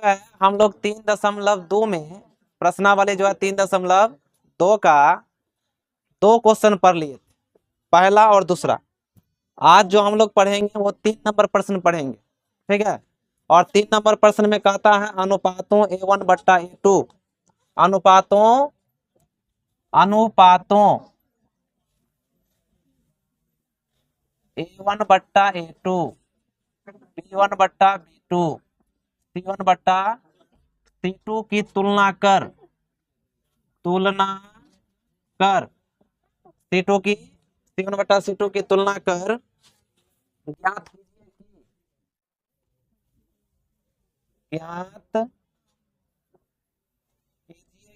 है हम लोग 3.2 में प्रश्नावली जो है 3.2 का 2 क्वेश्चन पढ़ लिए थे, पहला और दूसरा। आज जो हम लोग पढ़ेंगे वो 3 नंबर प्रश्न पढ़ेंगे, ठीक है। और 3 नंबर प्रश्न में कहता है अनुपातों A1/A2, अनुपातों अनुपातों A1/A2, B1/B2, C1/C2 की तुलना कर C2 की C1/C2 की तुलना कर ज्ञात कीजिए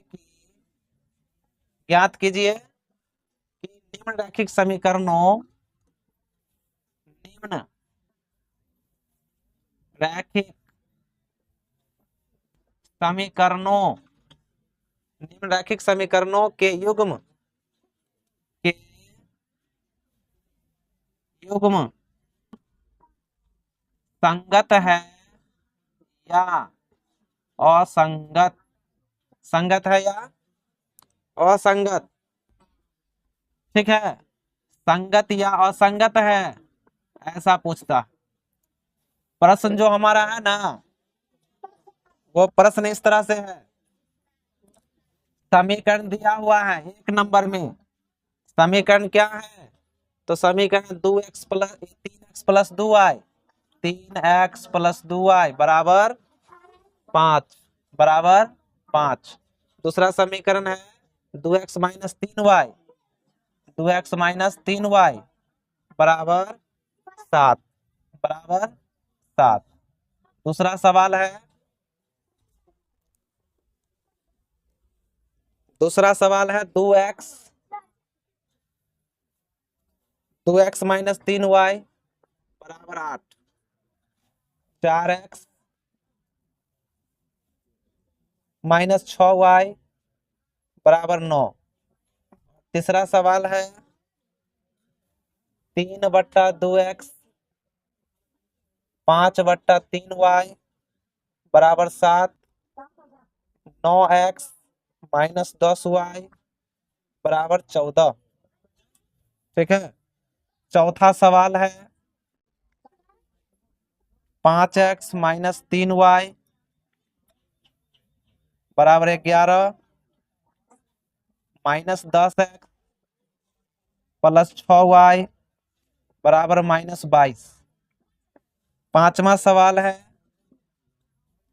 कि ज्ञात कीजिए कि निम्न रैखिक समीकरणों निम्न रैखिक समीकरणों के युग्म संगत है या असंगत, संगत है या असंगत, ठीक है। संगत या असंगत है ऐसा पूछता। प्रश्न जो हमारा है ना वो प्रश्न इस तरह से है, समीकरण दिया हुआ है 1 नंबर में। समीकरण क्या है? तो समीकरण 3x plus 2y, 3x plus 2y बराबर 5। दूसरा समीकरण है 2x minus 3y, 2x minus 3y बराबर 7, बराबर 7। दूसरा सवाल है, दूसरा सवाल है 2x माइनस 3y बराबर 8, 4x माइनस 6y बराबर 9। तीसरा सवाल है 3/2x 5/3y बराबर 7, 9x माइनस 10y बराबर 14, ठीक है। चौथा सवाल है 5x माइनस 3y बराबर 11, माइनस 10x प्लस 6y बराबर माइनस 22। पांचवा सवाल है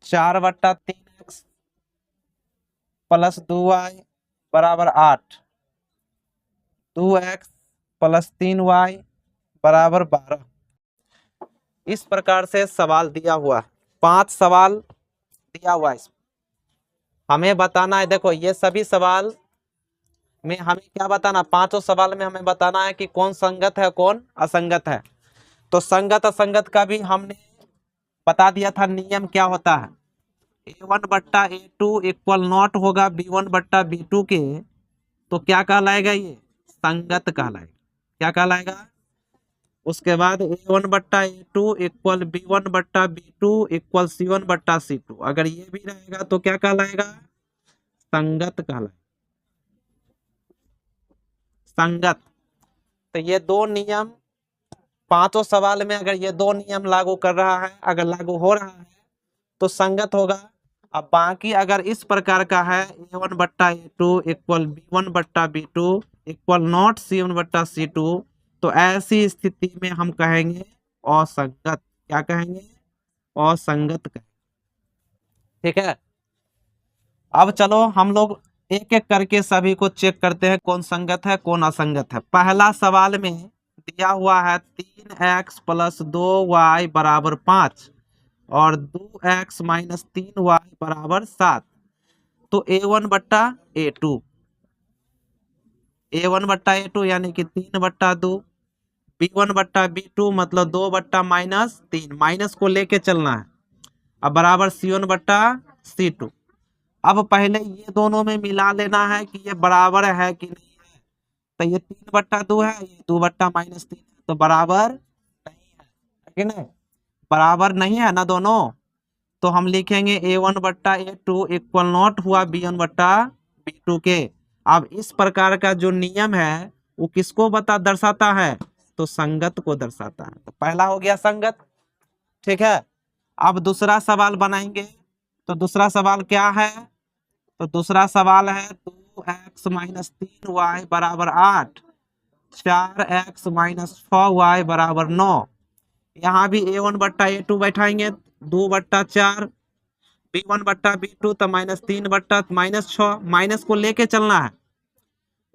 4/3x प्लस 2y बराबर 8, 2x प्लस 3y बराबर 12। इस प्रकार से सवाल दिया हुआ है, 5 सवाल दिया हुआ है। हमें बताना है, देखो ये सभी सवाल में हमें क्या बताना, पांचों सवाल में हमें बताना है कि कौन संगत है कौन असंगत है। तो संगत असंगत का भी हमने बता दिया था, नियम क्या होता है। A1/A2 इक्वल नॉट होगा B1/B2 के, तो क्या कहलाएगा, ये संगत कहलाएगा। क्या कहलाएगा? उसके बाद A1/A2 equal B1/B2 equal C1/C2, अगर ये भी रहेगा तो क्या कहलाएगा, संगत कहलाएगा, संगत। तो ये 2 नियम पांचों सवाल में अगर ये 2 नियम लागू कर रहा है, अगर लागू हो रहा है तो संगत होगा। अब बाकी अगर इस प्रकार का है A1/A2 equal B1/B2 equal not C1/C2, तो ऐसी स्थिति में हम कहेंगे असंगत। क्या कहेंगे? असंगत कहेंगे, ठीक है। अब चलो हम लोग एक एक करके सभी को चेक करते हैं कौन संगत है कौन असंगत है। पहला सवाल में दिया हुआ है 3x प्लस 2y बराबर 5 और 2x माइनस 3y बराबर 7। तो A1/A2, A1/A2 यानी कि 3/2, B1/B2 मतलब 2/-3, माइनस को लेके चलना है। अब बराबर C1/C2। अब पहले ये दोनों में मिला लेना है कि ये बराबर है कि नहीं है। तो ये 3/2 है, ये 2/-3 है, तो बराबर नहीं है कि नहीं, बराबर नहीं है ना दोनों। तो हम लिखेंगे A1 बट्टा A2 इक्वल नॉट हुआ B1 बट्टा B2 के। अब इस प्रकार का जो नियम है वो किसको दर्शाता है? तो संगत को दर्शाता है। तो पहला हो गया संगत, ठीक है। अब दूसरा सवाल बनाएंगे। तो दूसरा सवाल क्या है? तो दूसरा सवाल है 2x माइनस 3y बराबर 8, 4x माइनस 6y बराबर 9। यहाँ भी A1 बट्टा A2 बैठाएंगे, 2 बट्टा 4, B1 बट्टा B2 तो माइनस 3 बट्टा माइनस 6, माइनस को लेके चलना है।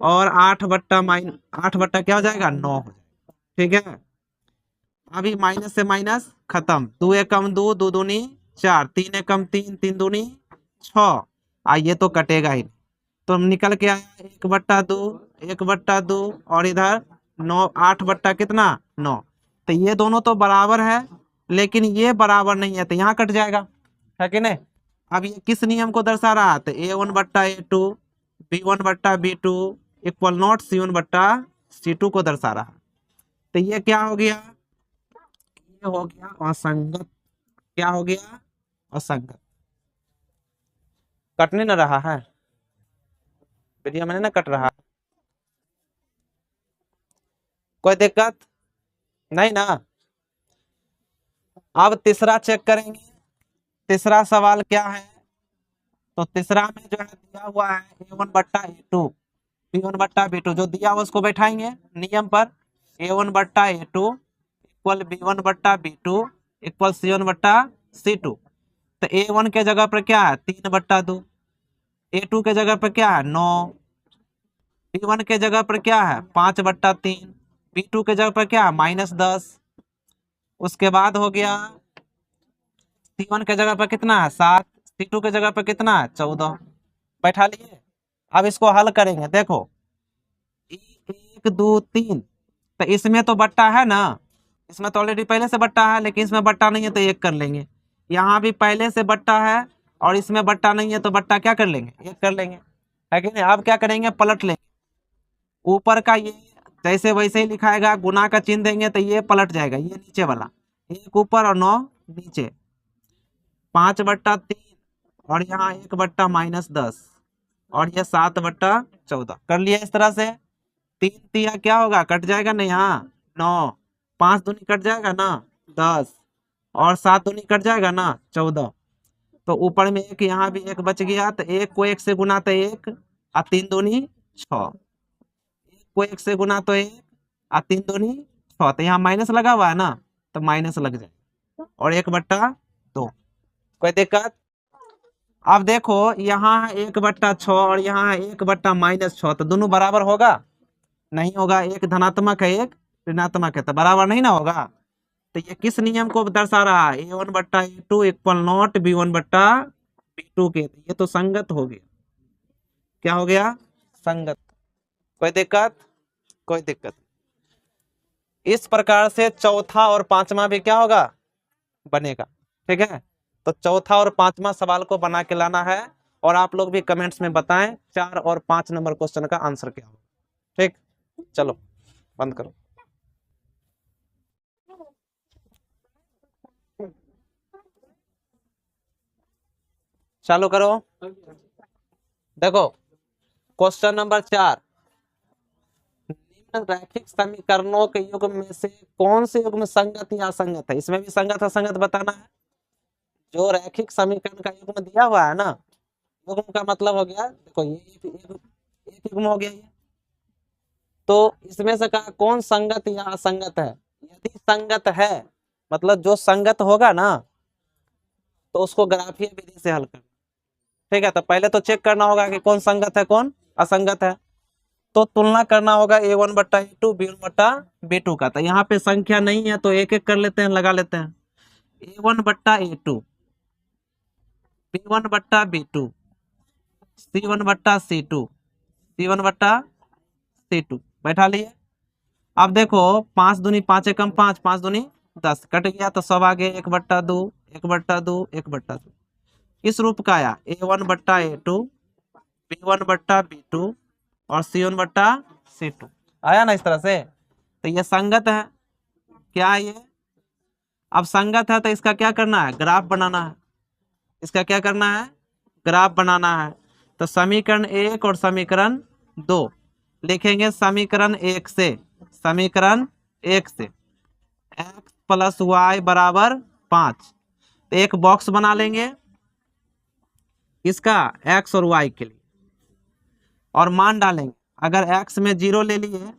और 8 बट्टा क्या हो जाएगा? 9 हो जाएगा, ठीक है। अभी माइनस से माइनस खत्म, 2 एकम 2, 2 दूनी 4, 3 एकम 3, 3 दूनी 6। ये तो कटेगा ही, तो निकल के आया 1 बट्टा 2, 1 बट्टा 2 और इधर 9, 8 बट्टा कितना? 9। तो ये दोनों तो बराबर है, लेकिन ये बराबर नहीं है, तो यहाँ कट जाएगा, है कि नहीं। अब ये किस नियम को दर्शा रहा है? तो A1 बट्टा A2 B1 बट्टा B2 इक्वल नॉट C1 बट्टा C2 को दर्शा रहा है। तो ये क्या हो गया? ये हो गया असंगत। क्या हो गया? असंगत। कटने न रहा है वीडियो में, ना कट रहा है, कोई दिक्कत नहीं ना। अब तीसरा चेक करेंगे। तीसरा सवाल क्या है? तो तीसरा में जो है दिया हुआ है A1 बट्टा A2 B1 बट्टा B2, जो दिया हुआ उसको बैठाएंगे नियम पर। A1 बट्टा A2 इक्वल B1 बट्टा B2 इक्वल C1 बट्टा C2। तो A1 के जगह पर क्या है? 3 बट्टा 2, A2 के जगह पर क्या है? 9, B1 के जगह पर क्या है? 5 बट्टा 3, B2 के जगह पर क्या है? माइनस 10। उसके बाद हो गया C1 के जगह पर कितना है? 7, C2 के जगह पर कितना है? 14। बैठा लिए। अब इसको हल करेंगे। देखो 1 2 3, तो इसमें तो बट्टा है ना, इसमें तो ऑलरेडी पहले से बट्टा है, लेकिन इसमें बट्टा नहीं है तो 1 कर लेंगे। यहाँ भी पहले से बट्टा है और इसमें बट्टा नहीं है, तो बट्टा क्या कर लेंगे? 1 कर लेंगे, है कि नहीं। अब क्या करेंगे? पलट लेंगे। ऊपर का ये जैसे वैसे ही लिखाएगा, गुना का चिन्ह देंगे तो ये पलट जाएगा, ये नीचे वाला 1 ऊपर और 9 नीचे। 5 बट्टा 3 और यहाँ 1 बट्टा माइनस 10 और ये 7 बट्टा 14 कर लिया इस तरह से। 3 तिया क्या होगा? कट जाएगा ना, यहाँ 9, 5 दूनी कट जाएगा ना 10 और 7 दूनी कट जाएगा ना 14। तो ऊपर में 1, यहाँ भी 1 बच गया, तो 1 को 1 से गुना तो 1 और 3 दूनी 6, 1 को 1 से गुना तो 1 और 3 दूनी 6। तो यहाँ माइनस लगा हुआ है ना, तो माइनस लग जाए और 1 बट्टा 2। कोई दिक्कत? अब देखो यहाँ है 1 बट्टा 6 और यहाँ है 1 बट्टा माइनस 6, तो दोनों बराबर होगा? नहीं होगा, एक धनात्मक है एक ऋणात्मक है, तो बराबर नहीं ना होगा। तो ये किस नियम को दर्शा रहा है? A1 बट्टा A2 इक्वल नॉट B1 बट्टा B2 के। ये तो संगत हो गया। क्या हो गया? संगत। कोई दिक्कत? कोई दिक्कत। इस प्रकार से चौथा और पांचवा भी क्या होगा? बनेगा, ठीक है। तो चौथा और पांचवा सवाल को बना के लाना है और आप लोग भी कमेंट्स में बताएं 4 और 5 नंबर क्वेश्चन का आंसर क्या होगा, ठीक। चलो बंद करो। चालू करो। देखो क्वेश्चन नंबर 4, निम्न रैखिक समीकरणों के युग्म में से कौन से युग्म संगत या असंगत है? इसमें भी संगत असंगत बताना है। जो रैखिक समीकरण का युग्म दिया हुआ है ना, युग्म का मतलब हो गया, देखो ये एक युग्म हो गया ये, तो इसमें से कहा कौन संगत या असंगत है। यदि संगत है मतलब जो संगत होगा ना, तो उसको ग्राफीय विधि से हल करना, ठीक है। तो पहले तो चेक करना होगा कि कौन संगत है कौन असंगत है। तो तुलना करना होगा A1 बट्टा A2 B1 बट्टा B2 का। तो यहाँ पे संख्या नहीं है तो एक एक कर लेते हैं, लगा लेते हैं। A1 बट्टा A2 B1 बट्टा B2 C1 बट्टा C2 C1 बट्टा C2 बैठा लिए। अब देखो 5 दूनी 5 एकम 5, 5 दूनी 10 कट गया, तो सब आगे 1 बट्टा 2 1 बट्टा 2 1 बट्टा 2 इस रूप का आया। A1 बट्टा A2 B1 बट्टा B2 और C1 बट्टा C2 आया ना इस तरह से। तो ये संगत है। क्या है ये? अब संगत है तो इसका क्या करना है? ग्राफ बनाना है। इसका क्या करना है, ग्राफ बनाना है। तो समीकरण 1 और समीकरण 2 लिखेंगे। समीकरण 1 से x प्लस वाई बराबर 5, तो एक बॉक्स बना लेंगे इसका x और y के लिए, और मान डालेंगे। अगर x में 0 ले लिए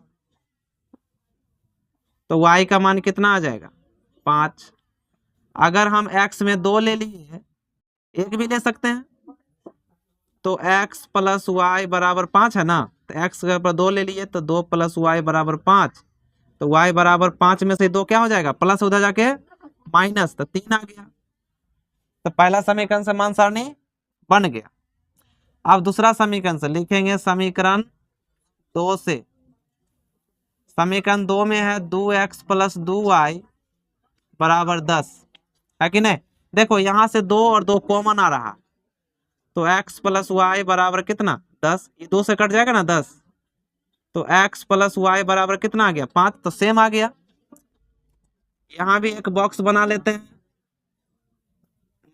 तो y का मान कितना आ जाएगा, 5। अगर हम x में 2 ले लिए, एक भी ले सकते हैं, तो x प्लस वाई बराबर 5 है ना, तो x के ऊपर 2 ले लिए तो 2 प्लस वाई बराबर 5, तो y बराबर 5 में से 2 क्या हो जाएगा, प्लस उधर जाके माइनस, तो 3 आ गया। तो पहला समीकरण से मान सारणी बन गया। अब दूसरा समीकरण से लिखेंगे। समीकरण 2 से, समीकरण 2 में है 2x प्लस 2y बराबर 10, है कि नहीं। देखो यहाँ से 2 और 2 कॉमन आ रहा, तो x प्लस वाई बराबर कितना, 10। ये 2 से कट जाएगा ना 10, तो x प्लस वाई बराबर कितना आ गया, 5, तो सेम आ गया। यहाँ भी एक बॉक्स बना लेते हैं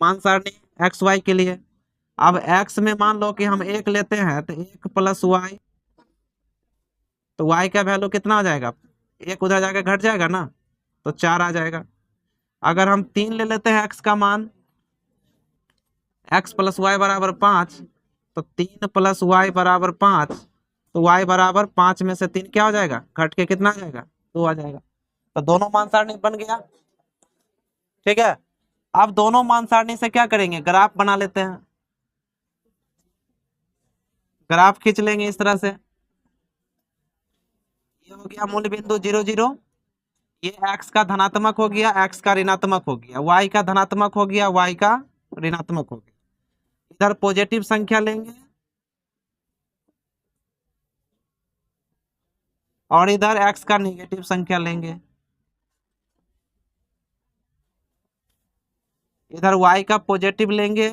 मान सारणी एक्स वाई के लिए। अब x में मान लो कि हम 1 लेते हैं, तो 1 प्लस वाई, तो y का वैल्यू कितना आ जाएगा, 1 उधर जाकर घट जाएगा ना, तो 4 आ जाएगा। अगर हम 3 ले लेते हैं x का मान, x प्लस वाई बराबर 5, तो 3 प्लस वाई बराबर 5, तो y बराबर 5 में से 3 क्या हो जाएगा, घट के कितना आ जाएगा, 2 आ जाएगा। तो दोनों मान सारणी बन गया। ठीक है, अब दोनों मान सारणी से क्या करेंगे, ग्राफ बना लेते हैं। ग्राफ खींच लेंगे इस तरह से। ये हो गया मूल बिंदु 0 0, ये x का धनात्मक हो गया, x का ऋणात्मक हो गया, y का धनात्मक हो गया, y का ऋणात्मक हो गया। इधर पॉजिटिव संख्या लेंगे और इधर x का नेगेटिव संख्या लेंगे। इधर y का पॉजिटिव लेंगे,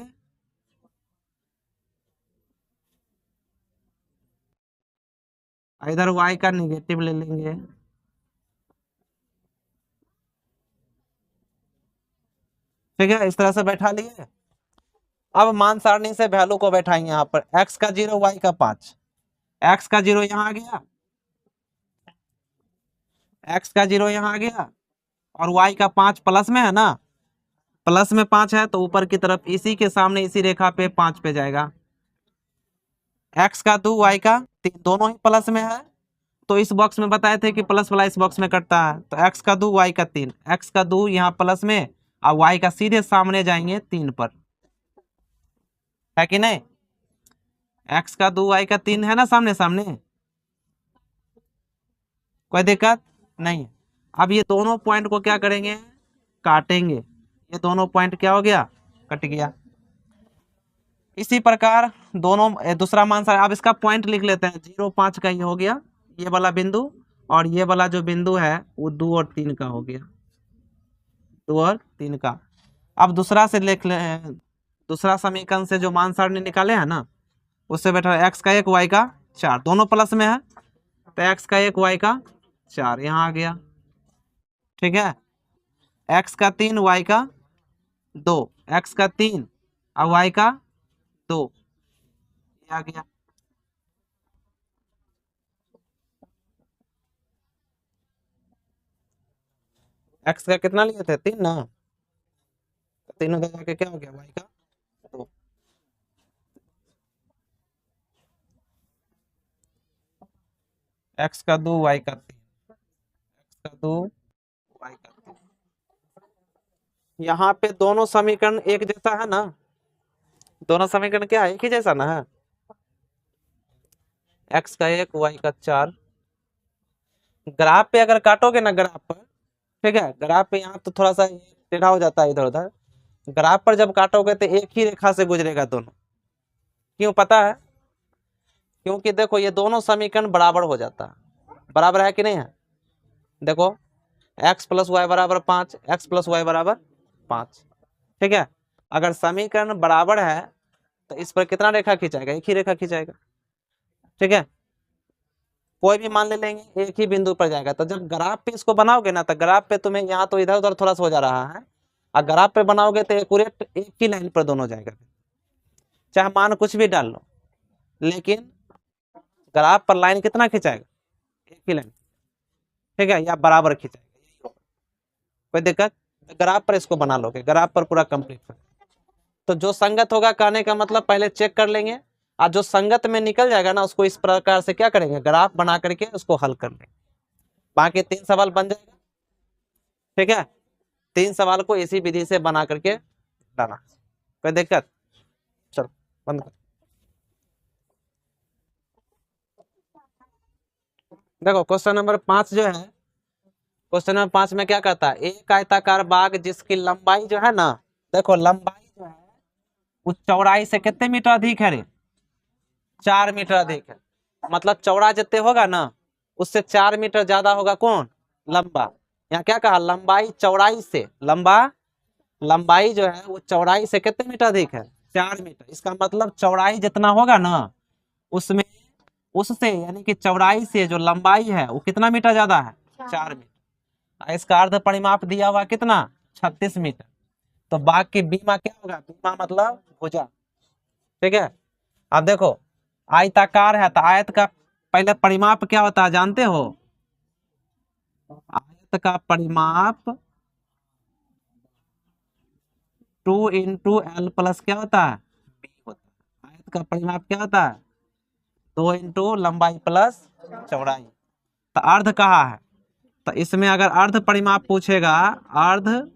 इधर y का नेगेटिव ले लेंगे। ठीक है, इस तरह से बैठा लिए। अब मान सारणी से वैल्यू को बैठाएंगे यहाँ पर, x का 0 y का 5, x का 0 यहाँ आ गया, x का 0 यहाँ आ गया, और y का 5 प्लस में है ना, प्लस में 5 है तो ऊपर की तरफ इसी के सामने इसी रेखा पे 5 पे जाएगा। x का 2 y का 3 दोनों ही प्लस में है, तो इस बॉक्स में बताए थे कि प्लस वाला इस बॉक्स में कटता है, तो x का 2 y का 3, x का 2 यहाँ प्लस में और y का सीधे सामने जाएंगे 3 पर, है कि नहीं। x का 2 y का 3 है ना सामने सामने, कोई दिक्कत नहीं। अब ये दोनों पॉइंट को क्या करेंगे, काटेंगे। ये दोनों पॉइंट क्या हो गया, कट गया। इसी प्रकार दोनों दूसरा मान सारणी, अब इसका पॉइंट लिख लेते हैं। 0 5 का ये हो गया, ये वाला बिंदु, और ये वाला जो बिंदु है वो 2 और 3 का हो गया, 2 और 3 का। अब दूसरा से लिख ले, दूसरा समीकरण से जो मान सारणी निकाले हैं ना, उससे बैठा x का 1 y का 4, दोनों प्लस में है, तो x का 1 y का 4 यहाँ आ गया। ठीक है, x का 3 y का 2, x का 3 और y का 2, ये आ गया। x का कितना लिए थे, 3 ना, 3 उधर जाके क्या हो गया, y का 2। x का 2 y का 3, x का 2 y का 3। यहाँ पे दोनों समीकरण एक जैसा है ना, दोनों समीकरण क्या है, एक ही जैसा ना है। x का 1 y का 4। ग्राफ पे अगर काटोगे ना, ग्राफ पर, ठीक है, ग्राफ पे यहाँ तो थोड़ा सा टेढ़ा हो जाता है इधर उधर, ग्राफ पर जब काटोगे तो एक ही रेखा से गुजरेगा दोनों। क्यों पता है, क्योंकि देखो ये दोनों समीकरण बराबर हो जाता है, बराबर है कि नहीं है। देखो x प्लस वाई बराबर 5, x प्लस वाई बराबर 5। ठीक है, अगर समीकरण बराबर है तो इस पर कितना रेखा खींचाएगा, एक ही रेखा खींचाएगा। ठीक है, कोई भी मान ले लेंगे, एक ही बिंदु पर जाएगा। तो जब ग्राफ पे इसको बनाओगे ना, तो ग्राफ पे तुम्हें यहाँ तो इधर उधर थोड़ा सा हो जा रहा है, और ग्राफ पे बनाओगे तो एक्यूरेट एक ही लाइन पर दोनों जाएगा, चाहे मान कुछ भी डाल लो, लेकिन ग्राफ पर लाइन कितना खिंचाएगा, एक ही लाइन, ठीक है, या बराबर खिंचाएगा, कोई दिक्कत। ग्राफ पर इसको बना लोगे, ग्राफ पर पूरा कंप्लीट कर। तो जो संगत होगा कहने का मतलब पहले चेक कर लेंगे, और जो संगत में निकल जाएगा ना उसको इस प्रकार से क्या करेंगे, ग्राफ बना करके उसको हल कर लेंगे, बाकी 3 सवाल बन जाएगा, ठीक है। 3 सवाल को इसी विधि से बना करके लाना, कोई दिक्कत। चलो बंद कर। देखो क्वेश्चन नंबर 5 जो है, क्वेश्चन नंबर 5 में क्या कहता है, एक आयताकार बाग जिसकी लंबाई जो है ना, देखो लंबाई जो है उस चौड़ाई से कितने मीटर अधिक है रे, 4 मीटर अधिक है, मतलब चौड़ा जितने होगा ना उससे 4 मीटर ज्यादा होगा कौन, लंबा। यहाँ क्या कहा, लंबाई चौड़ाई से, लंबाई जो है वो चौड़ाई से कितने मीटर अधिक है, 4 मीटर। इसका मतलब चौड़ाई जितना होगा ना उसमें, उससे यानी कि चौड़ाई से जो लंबाई है वो कितना मीटर ज्यादा है, 4 मीटर। इसका अर्ध परिमाप दिया हुआ कितना, 36 मीटर। तो बाग की बीमा क्या होगा, बीमा मतलब भुजा, ठीक है। अब देखो आयताकार है तो आयत का पहले परिमाप क्या होता है जानते हो, आयत का परिमाप 2 इंटू एल प्लस क्या होता है, बी होता है। आयत का परिमाप क्या होता है, 2 इंटू लंबाई प्लस चौड़ाई। तो अर्ध कहा है, तो इसमें अगर अर्ध परिमाप पूछेगा, अर्ध,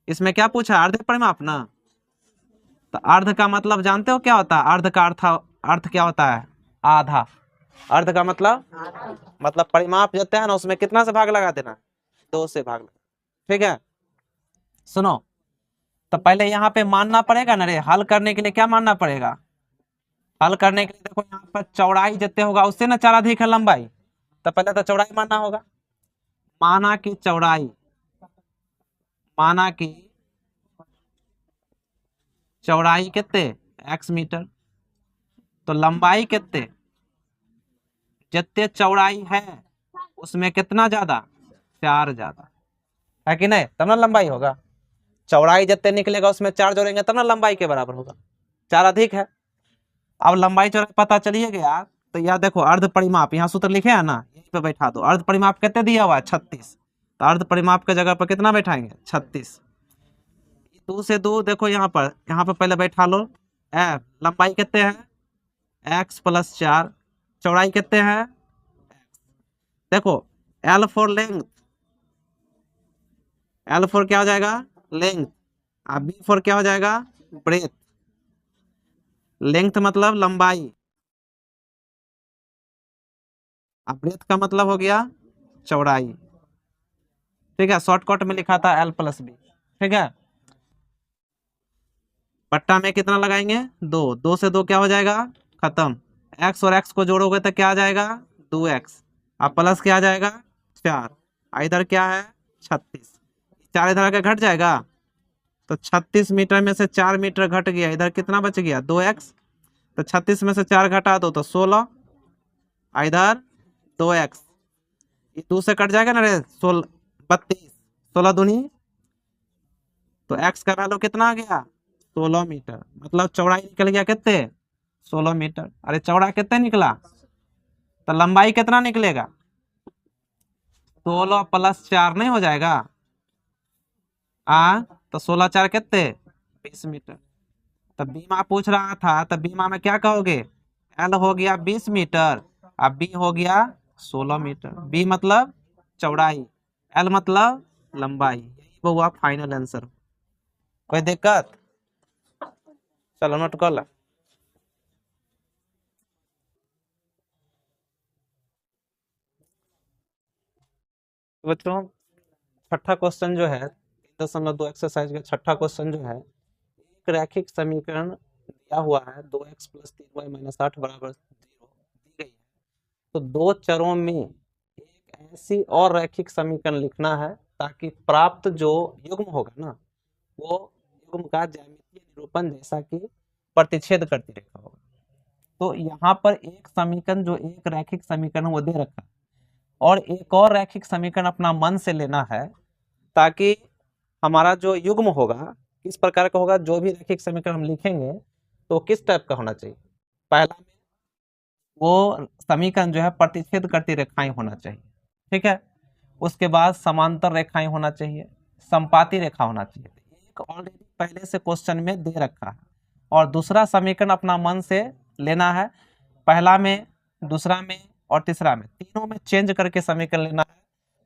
इसमें क्या पूछा, अर्ध परिमाप ना, तो अर्ध का मतलब जानते हो क्या होता है, अर्ध का अर्थ क्या होता है, आधा। अर्ध का मतलब परिमाप जते है ना उसमें कितना से भाग लगा देना, 2 से भाग लगा, ठीक है। सुनो, तो पहले यहाँ पे मानना पड़ेगा ना रे, हल करने के लिए क्या मानना पड़ेगा, हल करने के लिए देखो यहाँ पर चौड़ाई जितने होगा उससे ना 4 अधिक है लंबाई, तो पहले तो चौड़ाई मानना होगा। माना कि चौड़ाई, माना कि चौड़ाई कितने, x मीटर, तो लंबाई कितने, जितने चौड़ाई है उसमें कितना ज्यादा, 4 ज्यादा है कि नहीं, तब ना लंबाई होगा। चौड़ाई जितने निकलेगा उसमें 4 जोड़ेंगे तब ना लंबाई के बराबर होगा, 4 अधिक है। अब लंबाई चौड़ाई पता चलिए गया, तो यह देखो अर्ध परिमाप, यहाँ सूत्र लिखे है ना, यहीं पे बैठा दो। अर्ध परिमाप कितने दिया हुआ है, 36, तो अर्ध परिमाप के जगह पर कितना बैठाएंगे, 36। 2 से 2 देखो यहाँ पर पहले बैठा लो, लंबाई कितने है, x प्लस 4, चौड़ाई कितने हैं, देखो L for length, L for क्या हो जाएगा, लेंथ, और B फॉर क्या हो जाएगा, ब्रेथ। लेंथ मतलब लंबाई, और ब्रेथ का मतलब हो गया चौड़ाई, ठीक है। शॉर्टकट में लिखा था L प्लस B, ठीक है। पट्टा में कितना लगाएंगे, 2, 2 से 2 क्या हो जाएगा, खत्म। x और x को जोड़ोगे तो क्या आ जाएगा, 2x, अब प्लस क्या आ जाएगा, 4, इधर क्या है, 36, 4 इधर आके घट जाएगा, तो 36 मीटर में से 4 मीटर घट गया, इधर कितना बच गया, 2x, तो 36 में से 4 घटा दो तो 16, इधर 2x, ये 2 से कट जाएगा ना रे, 16, 32, 16 दूनी, तो x का वैल्यू कितना आ गया, 16 मीटर। मतलब चौड़ाई निकल गया कितने, 16 मीटर। अरे चौड़ा कितने निकला, तो लंबाई कितना निकलेगा, 16 प्लस 4 नहीं हो जाएगा, तो 16 4 कितने, 20 मीटर। तो बीमा पूछ रहा था, तो बीमा में क्या कहोगे, L हो गया 20 मीटर, अब B हो गया 16 मीटर। B मतलब चौड़ाई, L मतलब लंबाई, यही वो हुआ फाइनल आंसर। कोई दिक्कत, चलो नोट कर ला। बच्चों छठा क्वेश्चन जो है 3.2 एक्सरसाइज का छठा क्वेश्चन जो है, एक रैखिक समीकरण दिया हुआ है 2x प्लस 3y माइनस 8 बराबर 0 दी गई है, तो 2 चरों में एक ऐसी और रैखिक समीकरण लिखना है ताकि प्राप्त जो युग्म होगा ना वो युग्म का ज्यामितीय निरूपण जैसा कि प्रतिच्छेद करती रेखा होगा। तो यहाँ पर एक समीकरण जो एक रैखिक समीकरण वो दे रखा है, और एक और रैखिक समीकरण अपना मन से लेना है ताकि हमारा जो युग्म होगा किस प्रकार का होगा, जो भी रैखिक समीकरण हम लिखेंगे तो किस टाइप का होना चाहिए, पहला में वो समीकरण जो है प्रतिच्छेद करती रेखाएं होना चाहिए, ठीक है। उसके बाद समांतर रेखाएं होना चाहिए, संपाती रेखा होना चाहिए। एक ऑलरेडी पहले से क्वेश्चन में दे रखा है, और दूसरा समीकरण अपना मन से लेना है, पहला में, दूसरा में और तीसरा में, तीनों में चेंज करके समीकरण लेना है,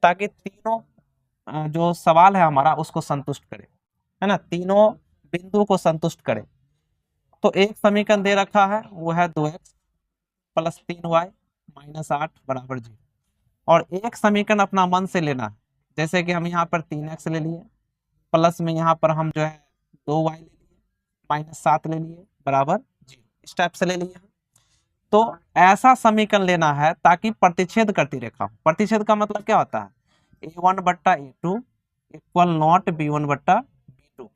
ताकि तीनों जो सवाल है हमारा उसको संतुष्ट करे, है ना, तीनों बिंदु को संतुष्ट करे। तो एक समीकरण दे रखा है वो है 2x प्लस 3y माइनस 8 बराबर 0, और एक समीकरण अपना मन से लेना है, जैसे कि हम यहाँ पर 3x ले लिए, प्लस में यहाँ पर हम जो है 2y ले लिए, माइनस 7 ले लिए बराबर 0, इस टाइप से ले लिए। तो ऐसा समीकरण लेना है ताकि प्रतिच्छेद करती रेखा हो। प्रतिच्छेद का मतलब क्या होता है, a1 बट्टा a2 इक्वल नॉट b1 बट्टा b2।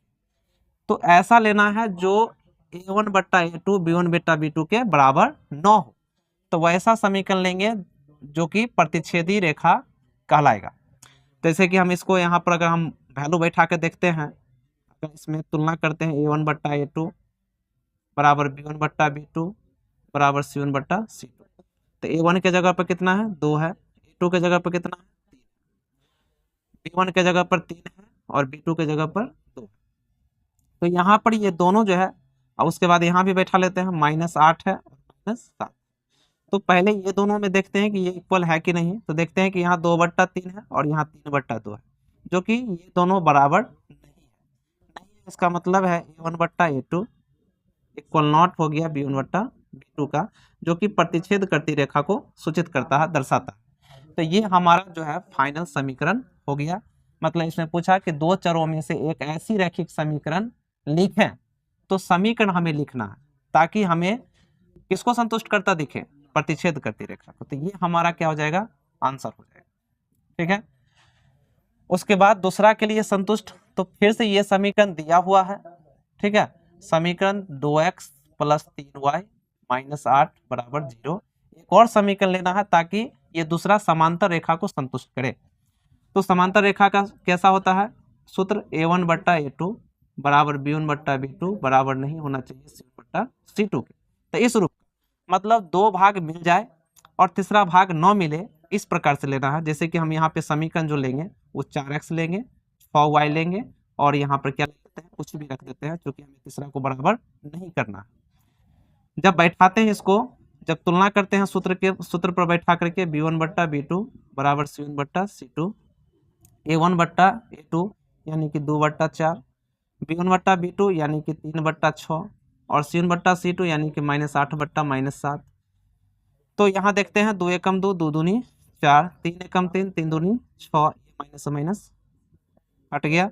तो ऐसा लेना है जो a1 बट्टा a2 b1 बट्टा b2 के बराबर न हो, तो वैसा समीकरण लेंगे जो कि प्रतिच्छेदी रेखा कहलाएगा। जैसे कि हम इसको यहाँ पर अगर हम वैल्यू बैठा के देखते हैं, अगर इसमें तुलना करते हैं a1 बट्टा a2 बराबर b1 बट्टा b2 बराबर c1 बट्टा c2, तो a1 के जगह पर कितना है 2 है, a2 के जगह पर कितना है 3, b1 के जगह पर 3 है और b2 के जगह पर 2 है। तो यहाँ पर ये दोनों जो है, और उसके बाद यहाँ भी बैठा लेते हैं, -8 है और -7। तो पहले ये दोनों में देखते हैं कि ये इक्वल है कि नहीं, तो देखते हैं कि यहाँ 2/3 है और यहाँ 3/2 है, जो कि ये दोनों बराबर नहीं है। इसका मतलब है a1 बट्टा a2 इक्वल नॉट हो गया b1 बट्टा b2 का, जो कि प्रतिच्छेद करती रेखा को सूचित करता है, दर्शाता है। तो ये हमारा जो है फाइनल समीकरण हो गया। मतलब इसमें पूछा कि दो चरों में से एक ऐसी रैखिक समीकरण लिखें, तो समीकरण हमें लिखना है ताकि हमें किसको संतुष्ट करता दिखे, प्रतिच्छेद करती रेखा को। तो ये हमारा क्या हो जाएगा, आंसर हो जाएगा, ठीक है। उसके बाद दूसरा के लिए संतुष्ट, तो फिर से ये समीकरण दिया हुआ है, ठीक है, समीकरण 2x प्लस 3y माइनस 8 बराबर 0। एक और समीकरण लेना है ताकि ये दूसरा समांतर रेखा को संतुष्ट करे। तो समांतर रेखा का कैसा होता है सूत्र, a1 बट्टा a2 बराबर b1 बट्टा b2 बराबर नहीं होना चाहिए c1 बट्टा c2 के। तो इस रूप मतलब दो भाग मिल जाए और तीसरा भाग न मिले, इस प्रकार से लेना है। जैसे कि हम यहाँ पे समीकरण जो लेंगे वो 4x लेंगे, 6y लेंगे, और यहाँ पर क्या लेते हैं, कुछ भी रख देते हैं, क्योंकि हमें तीसरा को बराबर नहीं करना है। जब बैठाते हैं इसको, जब तुलना करते हैं सूत्र पर बैठा करके, b1 बट्टा b2 बराबर c1 बट्टा c2, a1 बट्टा a2 यानी कि 2/4, b1 बट्टा b2 यानी कि 3/6, और c1 बट्टा c2 यानी कि -8 बट्टा -7। तो यहाँ देखते हैं 2 एकम 2, 2 दूनी 4, 3 एकम 3, 3 दूनी 6, माइनस से माइनस हट गया,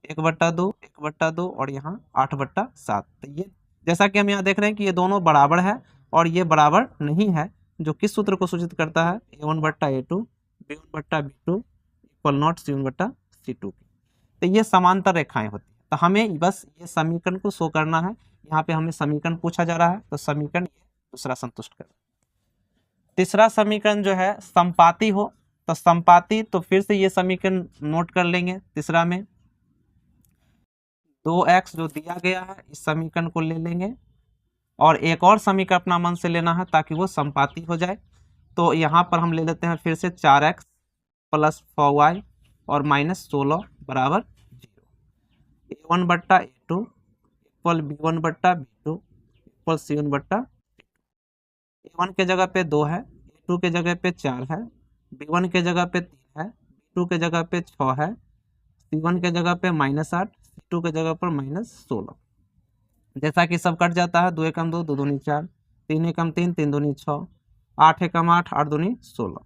1/2, 1/2 और यहाँ 8/7। तो ये जैसा कि हम यहाँ देख रहे हैं कि ये दोनों बराबर है और ये बराबर नहीं है, जो किस सूत्र को सूचित करता है, a1 बट्टा a2 b1 बट्टा b2 इक्वल नॉट c1 बट्टा c2 की। तो ये समांतर रेखाएं होती है। तो हमें बस ये समीकरण को शो करना है। यहाँ पे हमें समीकरण पूछा जा रहा है, तो समीकरण दूसरा संतुष्ट कर। तीसरा समीकरण जो है संपाती हो, तो संपाती, तो फिर से ये समीकरण नोट कर लेंगे। तीसरा में 2x जो दिया गया है, इस समीकरण को ले लेंगे, और एक और समीकरण अपना मन से लेना है ताकि वो संपाती हो जाए। तो यहाँ पर हम ले लेते हैं फिर से 4x प्लस 4y और -16 बराबर 0। a1 बट्टा a2 इक्वल b1 बट्टा b2 इक्वल c1 बट्टा a1 के जगह पे 2 है, a2 के जगह पे 4 है, b1 के जगह पे 3 है, b2 के जगह पे 6 है, c1 के जगह पे -8, c2 के जगह पर -16। जैसा कि सब कट जाता है, 2 एकम 2, 2 दूनी 4, 3 एकम 3, 3 दूनी 6, 8 एकम 8, 8 दूनी 16।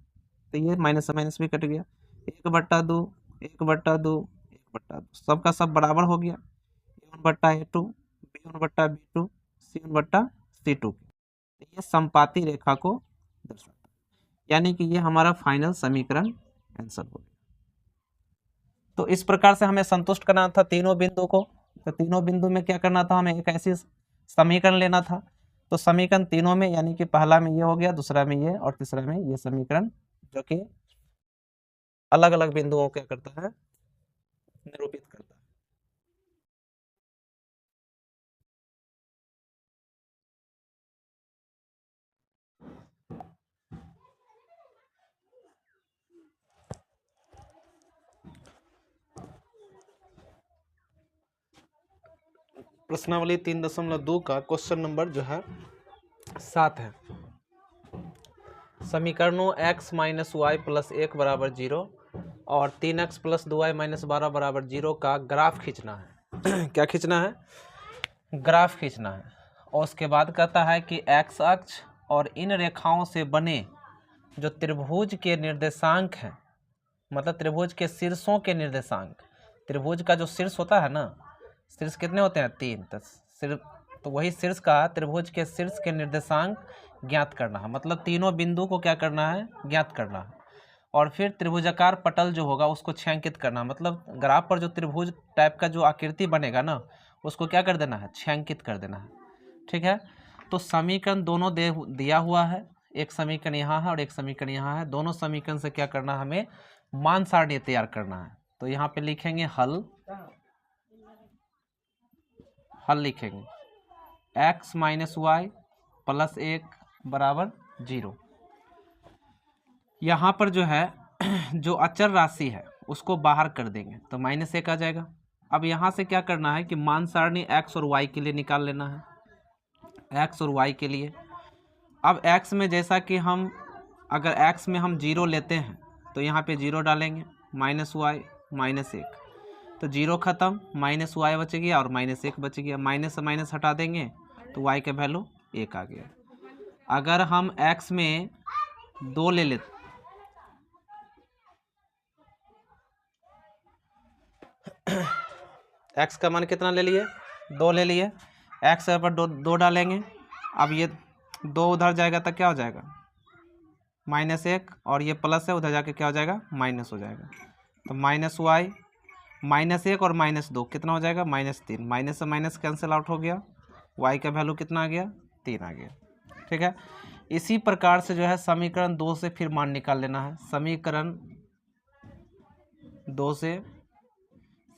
तो ये माइनस से माइनस भी कट गया, 1/2, 1/2, 1/2, सबका सब बराबर हो गया, a1 बट्टा a2 b1 बट्टा b2 c1 बट्टा c2। तो ये संपाती रेखा को दर्शाता है, यानी कि ये हमारा फाइनल समीकरण आंसर हो गया। तो इस प्रकार से हमें संतुष्ट करना था तीनों बिंदु को। तो तीनों बिंदु में क्या करना था, हमें एक ऐसी समीकरण लेना था। तो समीकरण तीनों में, यानी कि पहला में ये हो गया, दूसरा में ये, और तीसरा में ये समीकरण, जो कि अलग अलग बिंदुओं क्या करता है, निरूपित करता है। प्रश्नावली 3.2 का क्वेश्चन नंबर जो है 7 है। समीकरणों x माइनस वाई प्लस 1 बराबर 0 और 3x प्लस 2y माइनस 12 बराबर 0 का ग्राफ खींचना है। क्या खींचना है? ग्राफ खींचना है। और उसके बाद कहता है कि x अक्ष और इन रेखाओं से बने जो त्रिभुज के निर्देशांक हैं, मतलब त्रिभुज के शीर्षों के निर्देशांक, त्रिभुज का जो शीर्ष होता है ना, शीर्ष कितने होते हैं? 3। तो वही शीर्ष का त्रिभुज के शीर्ष के निर्देशांक ज्ञात करना है, मतलब तीनों बिंदु को क्या करना है? ज्ञात करना है। और फिर त्रिभुजाकार पटल जो होगा उसको छायांकित करना है, मतलब ग्राफ पर जो त्रिभुज टाइप का जो आकृति बनेगा ना, उसको क्या कर देना है? छायांकित कर देना है। ठीक है। तो समीकरण दोनों दिया हुआ है, एक समीकरण यहाँ है और एक समीकरण यहाँ है। दोनों समीकरण से क्या करना है? हमें मान सारणी तैयार करना है। तो यहाँ पे लिखेंगे हल लिखेंगे x माइनस वाई प्लस 1 बराबर 0। यहाँ पर जो है जो अचर राशि है उसको बाहर कर देंगे तो -1 आ जाएगा। अब यहाँ से क्या करना है कि मान सारणी x और y के लिए निकाल लेना है, x और y के लिए। अब x में जैसा कि हम अगर x में हम 0 लेते हैं तो यहाँ पे 0 डालेंगे, माइनस वाई माइनस 1, तो 0 ख़त्म, माइनस वाई बच गया और -1 बच गया। माइनस से माइनस हटा देंगे तो y का वैल्यू 1 आ गया। अगर हम x में 2 ले लेते, x का मान कितना ले लिए? 2 ले लिए। x पर 2 डालेंगे। अब ये 2 उधर जाएगा तो क्या हो जाएगा? -1, और ये प्लस है उधर जाके क्या हो जाएगा? माइनस हो जाएगा। तो माइनस वाई -1 और -2 कितना हो जाएगा? -3। माइनस से माइनस कैंसिल आउट हो गया, y का वैल्यू कितना आ गया? 3 आ गया। ठीक है। इसी प्रकार से जो है समीकरण 2 से फिर मान निकाल लेना है। समीकरण 2 से,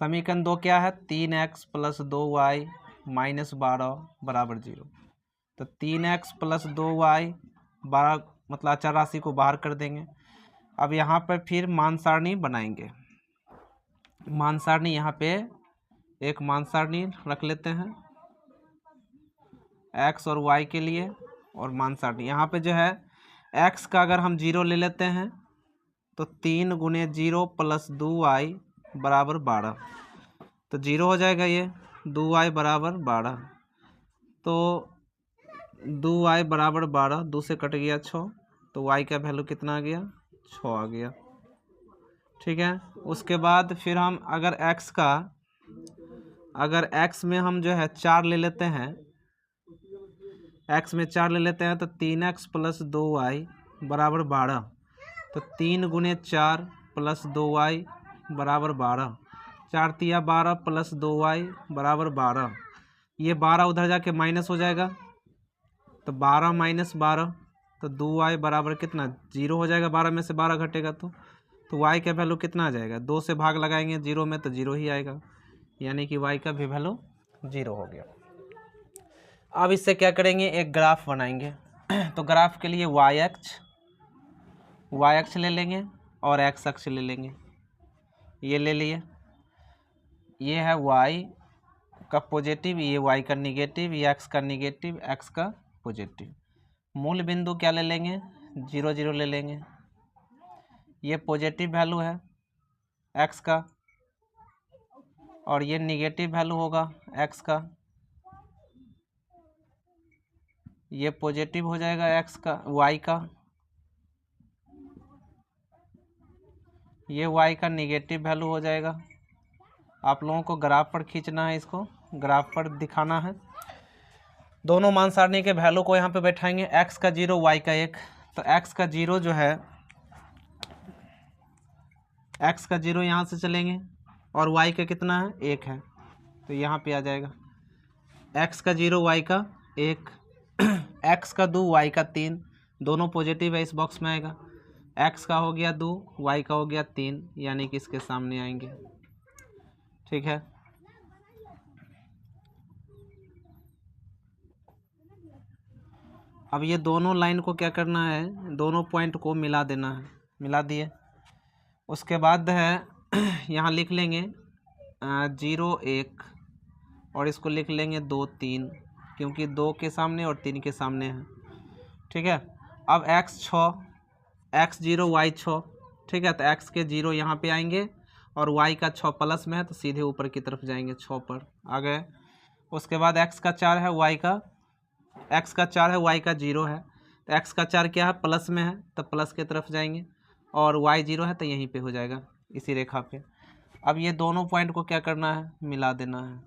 समीकरण 2 क्या है? 3x प्लस 2y माइनस 12 बराबर 0। तो 3x प्लस 2y 12, मतलब अचर राशि को बाहर कर देंगे। अब यहाँ पर फिर मान सारणी बनाएंगे। मान सारणी यहाँ पे एक मान सारणी रख लेते हैं x और y के लिए, और मान सारणी यहाँ पे जो है x का अगर हम 0 ले लेते हैं तो 3 गुने 0 प्लस 2y बराबर 12, तो 0 हो जाएगा ये, 2y बराबर 12। तो 2y बराबर 12, 2 से कट गया 6, तो y का वैल्यू कितना आ गया? 6 आ गया। ठीक है। उसके बाद फिर हम अगर x में हम जो है 4 ले लेते हैं, x में 4 ले लेते हैं तो 3x प्लस 2y बराबर 12, तो 3 गुने 4 प्लस 2y बराबर 12, 4 तिया 12 प्लस 2y बराबर 12। ये 12 उधर जाके माइनस हो जाएगा, तो 12 माइनस 12, तो 2y बराबर कितना? 0 हो जाएगा। 12 में से 12 घटेगा तो y का वैल्यू कितना आ जाएगा? 2 से भाग लगाएंगे 0 में तो 0 ही आएगा, यानी कि y का भी वैल्यू 0 हो गया। अब इससे क्या करेंगे? एक ग्राफ बनाएंगे। तो ग्राफ के लिए y अक्ष ले लेंगे और x अक्ष ले लेंगे। ये ले लिए, ये है y का पॉजिटिव, ये y का निगेटिव, ये x का निगेटिव, x का पॉजिटिव। मूल बिंदु क्या ले लेंगे? 0 0 ले लेंगे। ये पॉजिटिव वैल्यू है x का और ये निगेटिव वैल्यू होगा x का। ये पॉजिटिव हो जाएगा x का, y का, ये y का निगेटिव वैल्यू हो जाएगा। आप लोगों को ग्राफ पर खींचना है, इसको ग्राफ पर दिखाना है। दोनों मान सारणी के वैल्यू को यहाँ पे बैठाएंगे, x का 0 y का 1। तो x का 0 जो है, x का 0 यहाँ से चलेंगे और y का कितना है? 1 है, तो यहाँ पे आ जाएगा x का 0 y का 1, x का 2 y का 3, दोनों पॉजिटिव है, इस बॉक्स में आएगा। x का हो गया 2, y का हो गया 3, यानी कि इसके सामने आएंगे। ठीक है। अब ये दोनों लाइन को क्या करना है? दोनों पॉइंट को मिला देना है। मिला दिए। उसके बाद है यहाँ लिख लेंगे 0 1 और इसको लिख लेंगे 2 3, क्योंकि 2 के सामने और 3 के सामने है। ठीक है, अब x 6, x 0 y 6। ठीक है, तो x के 0 यहाँ पे आएंगे और y का 6 प्लस में है तो सीधे ऊपर की तरफ जाएंगे, 6 पर आ गए। उसके बाद x का 4 है, x का 4 है, y का 0 है, तो x का 4 क्या है, प्लस में है तो प्लस की तरफ जाएंगे, और y 0 है तो यहीं पे हो जाएगा इसी रेखा पे। अब ये दोनों पॉइंट को क्या करना है, मिला देना है,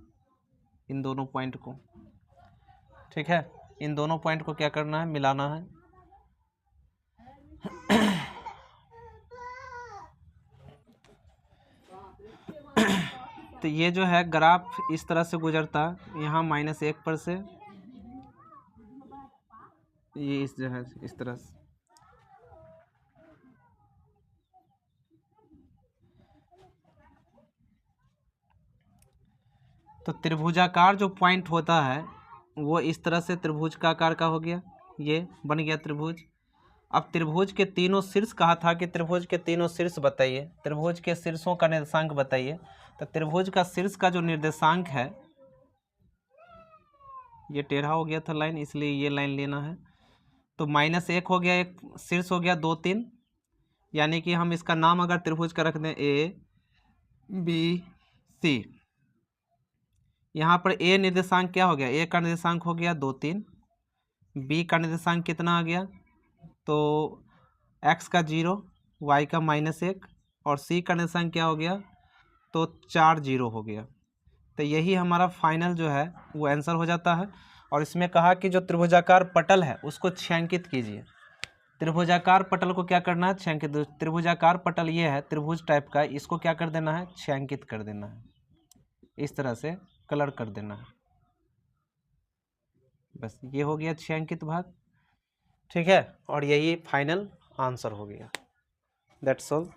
इन दोनों पॉइंट को। ठीक है, इन दोनों पॉइंट को क्या करना है, मिलाना है। तो ये जो है ग्राफ इस तरह से गुजरता है, यहाँ -1 पर से ये इस जो है इस तरह से। तो त्रिभुजाकार जो पॉइंट होता है वो इस तरह से त्रिभुज का आकार का हो गया, ये बन गया त्रिभुज। अब त्रिभुज के तीनों शीर्ष कहा था कि त्रिभुज के तीनों शीर्ष बताइए, त्रिभुज के शीर्षों का निर्देशांक बताइए। तो त्रिभुज का शीर्ष का जो निर्देशांक है, ये टेढ़ा हो गया था लाइन, इसलिए ये लाइन लेना है। तो -1 हो गया, एक शीर्ष हो गया 2 3, यानी कि हम इसका नाम अगर त्रिभुज का रख दें ABC, यहाँ पर A निर्देशांक क्या हो गया, A का निर्देशांक हो गया 2 3, B का निर्देशांक कितना आ गया, तो x का 0, y का -1, और C का निर्देशांक क्या हो गया, तो 4 0 हो गया। तो यही हमारा फाइनल जो है वो आंसर हो जाता है। और इसमें कहा कि जो त्रिभुजाकार पटल है उसको छायांकित कीजिए। त्रिभुजाकार पटल को क्या करना है, छायांकित। त्रिभुजाकार पटल ये है त्रिभुज टाइप का, इसको क्या कर देना है, छायांकित कर देना है, इस तरह से कलर कर देना है। बस ये हो गया छायांकित भाग। ठीक है, और यही फाइनल आंसर हो गया। That's all.